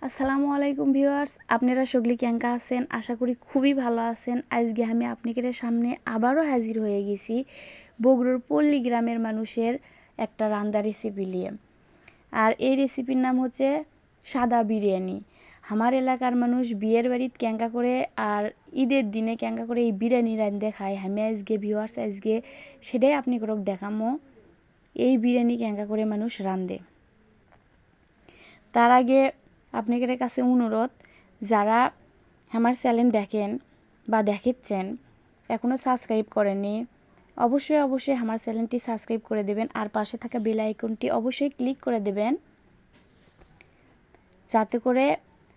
আসসালামু আলাইকুম ভিউয়ার্স, আপনারা সকলে কেমন আছেন? আশা করি খুবই ভালো আছেন। আজকে আমি আপনাদের সামনে আবারও হাজির হয়ে গেছি বগুড়ার পল্লী গ্রামের মানুষের একটা রান্না রেসিপি নিয়ে। আর এই রেসিপির নাম হচ্ছে সাদা বিরিয়ানি। আমার এলাকার মানুষ বিয়ের বাড়িতে ক্যাঙ্কা করে আর ঈদের দিনে ক্যাঙ্কা করে এই বিরিয়ানি রান্ধতে খায়। আমি আজকে ভিউয়ার্স আজকে সেটাই আপনি করক দেখামো এই বিরিয়ানি ক্যাঙ্কা করে মানুষ রান্ধে। তার আগে আপনাদের কাছে অনুরোধ, যারা আমার চ্যানেল দেখেন বা দেখেছেন এখনও সাবস্ক্রাইব করেননি, অবশ্যই আমার চ্যানেলটি সাবস্ক্রাইব করে দেবেন আর পাশে থাকা বেল আইকনটি অবশ্যই ক্লিক করে দেবেন, যাতে করে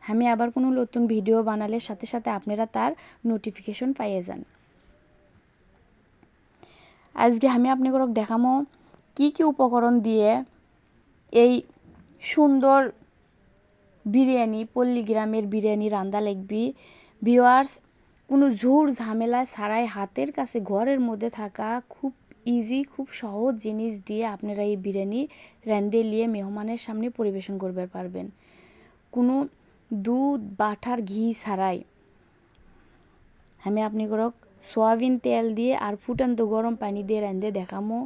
আমি আবার কোনো নতুন ভিডিও বানালে সাথে সাথে আপনারা তার নোটিফিকেশন পাইয়ে যান। আজকে আমি আপনাদের দেখামো কি কি উপকরণ দিয়ে এই সুন্দর বিরিয়ানি, পল্লী গ্রামের বিরিয়ানি রান্দা লাগবি। ভিউয়ার্স, কোনো ঝুর ঝামেলা ছাড়াই হাতের কাছে ঘরের মধ্যে থাকা খুব ইজি, খুব সহজ জিনিস দিয়ে আপনারা এই বিরিয়ানি রান্ধে নিয়ে মেহমানের সামনে পরিবেশন করতে পারবেন। কোনো দুধ বাটার ঘি ছাড়াই আমি আপনাদেরক সয়াবিন তেল দিয়ে আর ফুটন্ত গরম পানি দিয়ে রান্ধে দেখামো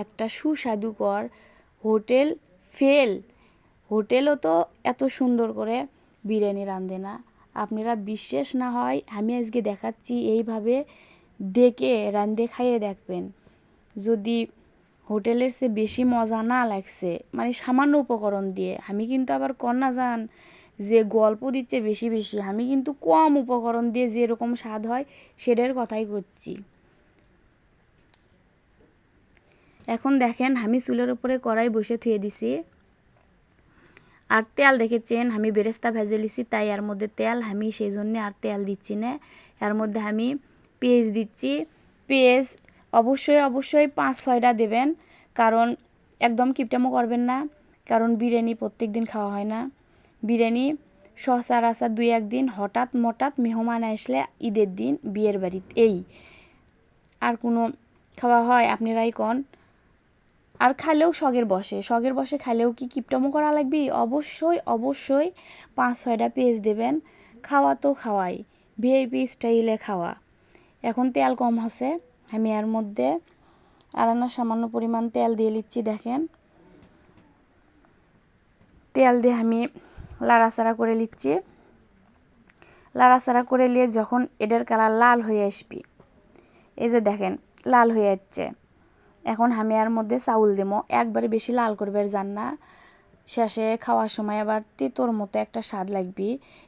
একটা সুস্বাদুকর হোটেল ফেল। হোটেলও তো এত সুন্দর করে বিরিয়ানি রান্ধে না। আপনারা বিশ্বাস না হয় আমি আজকে দেখাচ্ছি, এইভাবে দেখে রান্ধে খাইয়ে দেখবেন। যদি হোটেলের চেয়ে বেশি মজা না লাগছে, মানে সামান্য উপকরণ দিয়ে, আমি কিন্তু আবার কন্যা যান যে গল্প দিচ্ছে বেশি বেশি, আমি কিন্তু কম উপকরণ দিয়ে যেরকম স্বাদ হয় সেটার কথাই করছি। এখন দেখেন আমি চুলের উপরে কড়াই বসে থুয়ে দিছি আর তেল দেখেছেন আমি বেরেস্তা ভেজে লিছি, তাই এর মধ্যে তেল আমি সেই জন্যে আর তেল দিচ্ছি না। এর মধ্যে আমি পেঁয়াজ দিচ্ছি। পেঁয়াজ অবশ্যই 5-6টা দেবেন, কারণ একদম কিপটামো করবেন না, কারণ বিরিয়ানি প্রত্যেক দিন খাওয়া হয় না। বিরিয়ানি সচরাচর 2-1 দিন হঠাৎ মেহমান আসলে ঈদের দিন বিয়ের বাড়িতে, এই আর কোনো খাওয়া হয় আপনারাই কন। আর খাইলেও শখের বসে খাইলেও কি কিপটামো করা লাগবে? অবশ্যই 5-6টা পেঁয়াজ দেবেন। খাওয়া তো খাওয়াই, ভিআইপি স্টাইলে খাওয়া। এখন তেল কম আছে, আমি এর মধ্যে আর না সামান্য পরিমাণ তেল দিয়ে নিচ্ছি। দেখেন তেল দিয়ে আমি লাড়াচাড়া করে নিচ্ছি। লাড়াচাড়া করে নিয়ে যখন এটার কালার লাল হয়ে আসবি, এই যে দেখেন লাল হয়ে যাচ্ছে, এখন আমি এর মধ্যে চাউল দেবো। একবারে বেশি লাল করবার যান না, শেষে খাওয়ার সময় আবার তেতোর মতো একটা স্বাদ লাগবে।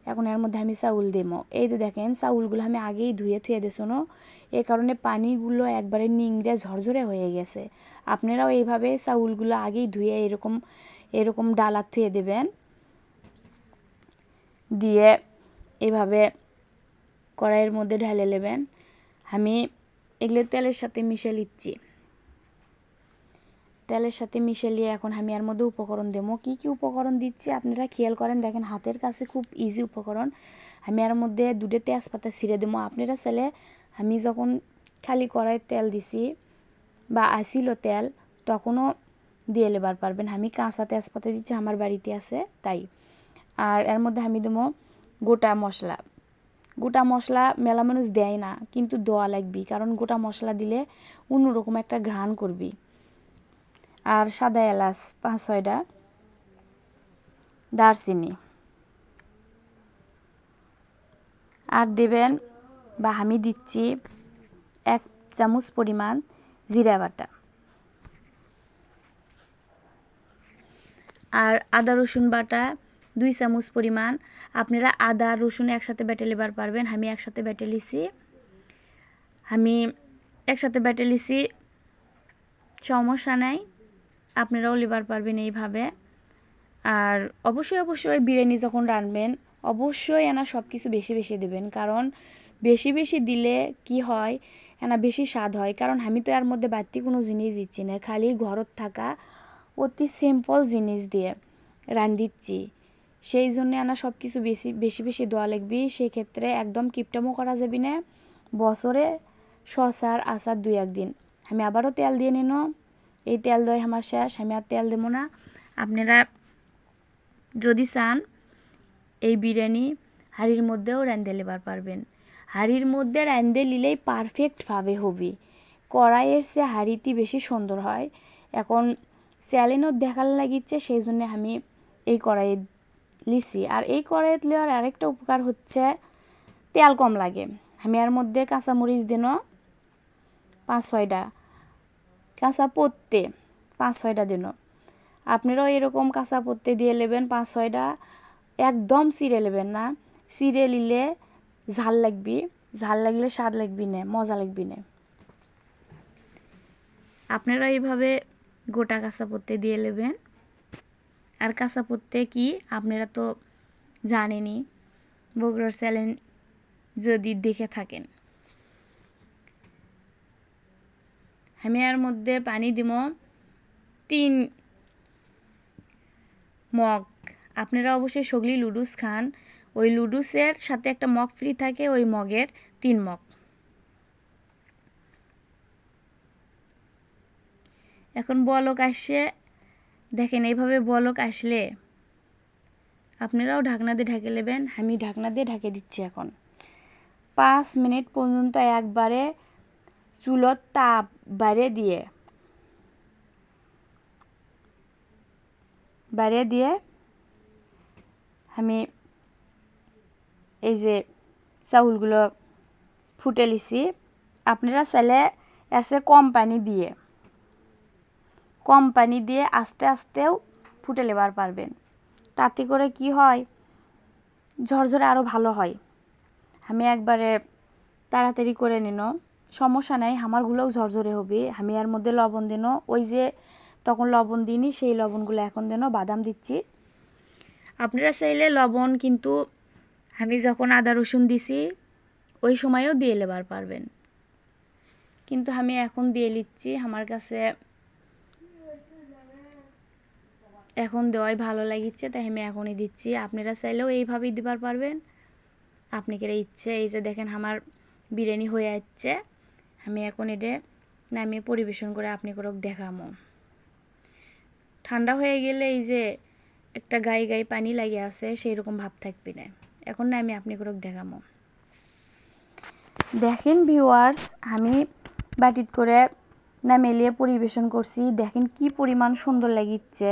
এখন এর মধ্যে আমি চাউল দেবো। এই যে দেখেন চাউলগুলো আমি আগেই ধুয়ে থুয়ে দিয়েছিনো, এই কারণে পানিগুলো একবারে নিংড়ে ঝরঝরে হয়ে গেছে। আপনারাও এইভাবে চাউলগুলো আগেই ধুয়ে এরকম ডালা থুয়ে দেবেন, দিয়ে এভাবে কড়াইয়ের মধ্যে ঢেলে নেবেন। আমি এগুলো তেলের সাথে মিশে নিচ্ছি। তেলের সাথে মিশিয়ে এখন আমি এর মধ্যে উপকরণ দেবো। কি কি উপকরণ দিচ্ছি আপনারা খেয়াল করেন, দেখেন হাতের কাছে খুব ইজি উপকরণ। আমি এর মধ্যে 2টে তেজপাতা ছিঁড়ে দেবো। আপনারা চাইলে, আমি যখন খালি কড়াইয়ে তেল দিছি বা আসিল তেল, তখনও দিয়ে লেবার পারবেন। আমি কাঁচা তেজপাতা দিচ্ছি, আমার বাড়িতে আছে তাই। আর এর মধ্যে আমি দেবো গোটা মশলা। গোটা মশলা মেলা মানুষ দেয় না, কিন্তু দেওয়া লাগবে, কারণ গোটা মশলা দিলে অন্যরকম একটা ঘ্রাণ করবি। আর সাদা এলাচ 5-6টা, দারচিনি, আর দেবেন বা আমি দিচ্ছি 1 চামচ পরিমাণ জিরা বাটা, আর আদা রসুন বাটা 2 চামচ পরিমাণ। আপনারা আদা রসুন একসাথে বেটে লেবার পারবেন, আমি একসাথে বেটে লিছি। সমস্যা নাই, আপনারাও লেবার পারবেন এইভাবে। আর অবশ্যই বিরিয়ানি যখন রাঁধবেন অবশ্যই এনা সব কিছু বেশি বেশি দেবেন, কারণ বেশি বেশি দিলে কি হয়, এনা বেশি স্বাদ হয়। কারণ আমি তো এর মধ্যে বাড়তি কোনো জিনিস দিচ্ছি না, খালি ঘরত থাকা অতি সিম্পল জিনিস দিয়ে রাঁধিচ্ছি, সেই জন্য এনা সব কিছু বেশি বেশি দেওয়া লাগবে। সেক্ষেত্রে একদম কিপটামো করা যাবে না। বছরে সচরাচর 2-1 দিন আমি আবারও তেল দিয়ে নিন। এই তেল দেয় আমার শেষ, আমি আর তেল দেবো না। আপনারা যদি চান এই বিরিয়ানি হাঁড়ির মধ্যেও রাঁধে লেবার পারবেন। হাঁড়ির মধ্যে রাঁধে নিলেই পারফেক্টভাবে হবে। কড়াইয়ের সে হাঁড়িটি বেশি সুন্দর হয়। এখন চ্যালেঞ্জও দেখার লাগিচ্ছে, সেই জন্য আমি এই কড়াইয়ে লিছি। আর এই কড়াইয়ে নেওয়ার আরেকটা উপকার হচ্ছে তেল কম লাগে। আমি এর মধ্যে কাঁচামরিচ দিন 5-6টা, কাঁচা পত্তে 5-6টা দিন। আপনারাও এরকম কাঁচা পত্তে দিয়ে নেবেন 5-6টা, একদম চিড়ে নেবেন না। চিড়ে নিলে ঝাল লাগবি, ঝাল লাগলে স্বাদ লাগবি না, মজা লাগবি না। আপনারা এইভাবে গোটা কাঁচা পত্তে দিয়ে নেবেন। আর কাঁচা পত্তে কি আপনারা তো জানেনই, বগুড়ার চ্যালেঞ্জ যদি দেখে থাকেন। আমি এর মধ্যে পানি দিব 3 মগ। আপনারা অবশ্যই সগলি লুডুস খান, ওই লুডুসের সাথে একটা মগ ফ্রি থাকে, ওই মগের 3 মগ। এখন বলক আসে, দেখেন এইভাবে বলক আসলে আপনারাও ঢাকনা দিয়ে ঢেকে নেবেন। আমি ঢাকনা দিয়ে ঢেকে দিচ্ছি। এখন 5 মিনিট পর্যন্ত একবারে চুলোর তাপ বাড়িয়ে দিয়ে আমি এই যে চাউলগুলো ফুটে লিছি। আপনারা চাইলে এর চেয়ে কম পানি দিয়ে আস্তে আস্তেও ফুটে নেবার পারবেন। তাতে করে কি হয়, ঝরঝরে আরও ভালো হয়। আমি একবারে তাড়াতাড়ি করে নিন, সমস্যা নাই, আমারগুলোও ঝরঝরে হবে। আমি এর মধ্যে লবণ দিন, ওই যে তখন লবণ দিইনি সেই লবণগুলো এখন দিন, বাদাম দিচ্ছি। আপনারা চাইলে লবণ কিন্তু আমি যখন আদা রসুন দিছি ওই সময়ও দিয়ে নেবার পারবেন, কিন্তু আমি এখন দিয়ে নিচ্ছি। আমার কাছে এখন দেওয়াই ভালো লাগিচ্ছে, তাই আমি এখনই দিচ্ছি। আপনারা চাইলেও এইভাবেই দিবার পারবেন, আপনাদের ইচ্ছে। এই যে দেখেন আমার বিরিয়ানি হয়ে যাচ্ছে। আমি এখন এটা নামিয়ে পরিবেশন করে আপনাদেরও দেখাবো। ঠান্ডা হয়ে গেলে এই যে একটা গায়ে পানি লাগে আছে সেই রকম ভাব থাকবে না। এখন না আমি আপনাদেরও দেখাবো। দেখেন ভিউয়ার্স, আমি বাটিত করে না মেলিয়ে পরিবেশন করছি। দেখেন কি পরিমাণ সুন্দর লাগিচ্ছে।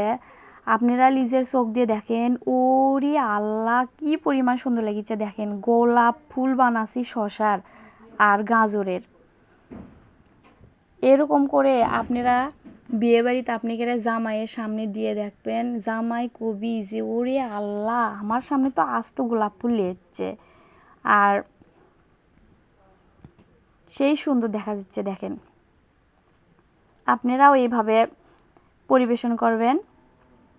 আপনারা নিজের চোখ দিয়ে দেখেন, ওরে আল্লাহ কি পরিমাণ সুন্দর লাগিচ্ছে। দেখেন গোলাপ ফুল বানাছি শসার আর গাজরের। এরকম করে আপনারা বিয়ে বাড়িতে আপনারা জামাইয়ের সামনে দিয়ে দেখবেন, জামাই কবি যে ওরে আল্লাহ আমার সামনে তো আস্ত গোলাপ ফুল লেগেছে, আর সেই সুন্দর দেখা যাচ্ছে। দেখেন আপনারাও এইভাবে পরিবেশন করবেন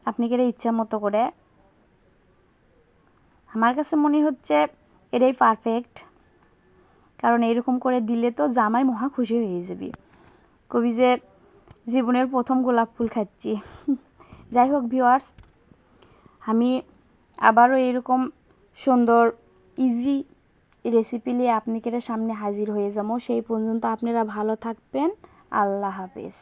আপনাদের ইচ্ছা মতো করে। আমার কাছে মনে হচ্ছে এটাই পারফেক্ট, কারণ এরকম করে দিলে তো জামাই মহা খুশি হয়ে যাবে, কবি যে জীবনের প্রথম গোলাপ ফুল খাচ্ছি। যাই হোক ভিউয়ার্স, আমি আবারও এরকম সুন্দর ইজি রেসিপি নিয়ে আপনাদের সামনে হাজির হয়ে যাবো। সেই পর্যন্ত আপনারা ভালো থাকবেন। আল্লাহ হাফেজ।